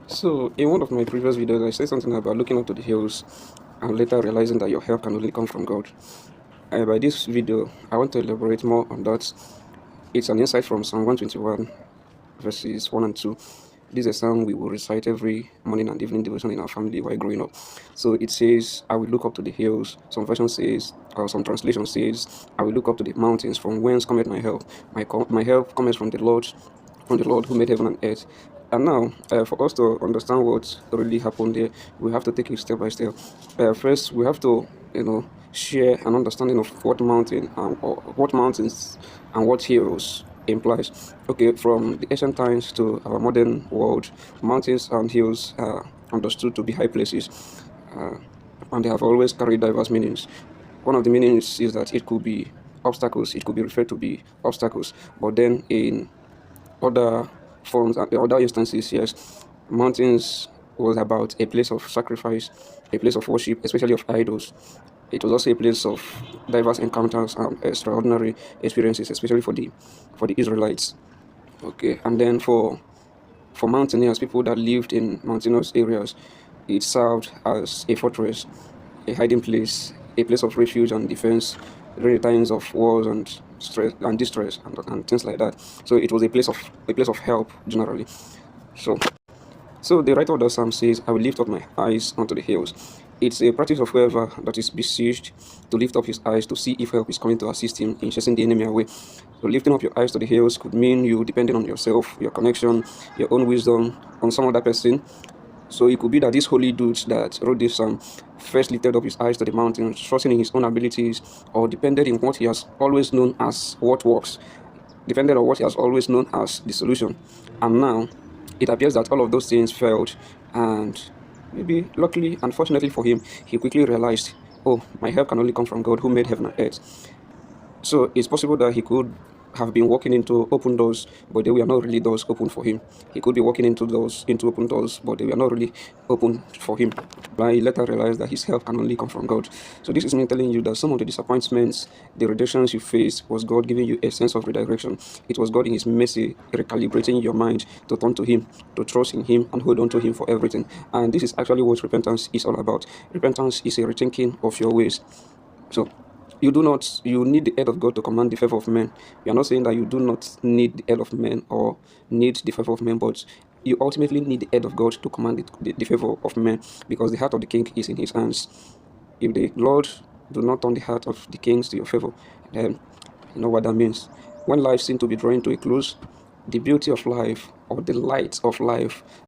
So, in one of my previous videos, I said something about looking up to the hills and later realizing that your help can only come from God. By this video, I want to elaborate more on that. It's an insight from Psalm 121, verses 1 and 2. This is a psalm we will recite every morning and evening devotion in our family while growing up. So it says, I will look up to the hills. Some version says, or some translation says, I will look up to the mountains, from whence cometh my help. My help cometh from the Lord who made heaven and earth. And now, for us to understand what really happened there, we have to take it step by step. First, we have to, share an understanding of what mountain or what mountains and what heroes implies. Okay, from the ancient times to our modern world, mountains and hills are understood to be high places, uh, and they have always carried diverse meanings. One of the meanings is that it could be obstacles, it could be referred to be obstacles, but then in other forms and other instances, yes, mountains was about a place of sacrifice, a place of worship, especially of idols. It was also a place of diverse encounters and extraordinary experiences, especially for the Israelites. Okay, and then for mountaineers, people that lived in mountainous areas, it served as a fortress, a hiding place, a place of refuge and defense during the times of wars and stress and distress and things like that. So it was a place of help generally. So so the writer of the psalm says, I will lift up my eyes unto the hills. It's a practice of whoever that is besieged to lift up his eyes to see if help is coming to assist him in chasing the enemy away. So lifting up your eyes to the hills could mean you depending on yourself, your connection, your own wisdom, on some other person. So it could be that this holy dude that wrote this psalm first lifted up his eyes to the mountains, trusting in his own abilities, or depended in what he has always known as what works, depended on what he has always known as the solution. And now it appears that all of those things failed, and maybe luckily, unfortunately for him, he quickly realized, oh, my help can only come from God who made heaven and earth. So it's possible that he could have been walking into open doors, but they were not really doors open for him. He could be walking into open doors, but they were not really open for him. But he later realized that his help can only come from God. So this is me telling you that some of the disappointments, the rejections you faced, was God giving you a sense of redirection. It was God in His mercy recalibrating your mind to turn to Him, to trust in Him, and hold on to Him for everything. And this is actually what repentance is all about. Repentance is a rethinking of your ways. So you need the aid of God to command the favor of men. We are not saying that you do not need the aid of men or need the favor of men, but you ultimately need the aid of God to command the favor of men, because the heart of the king is in his hands. If the Lord do not turn the heart of the kings to your favor, then you know what that means. When life seems to be drawing to a close, the beauty of life or the light of life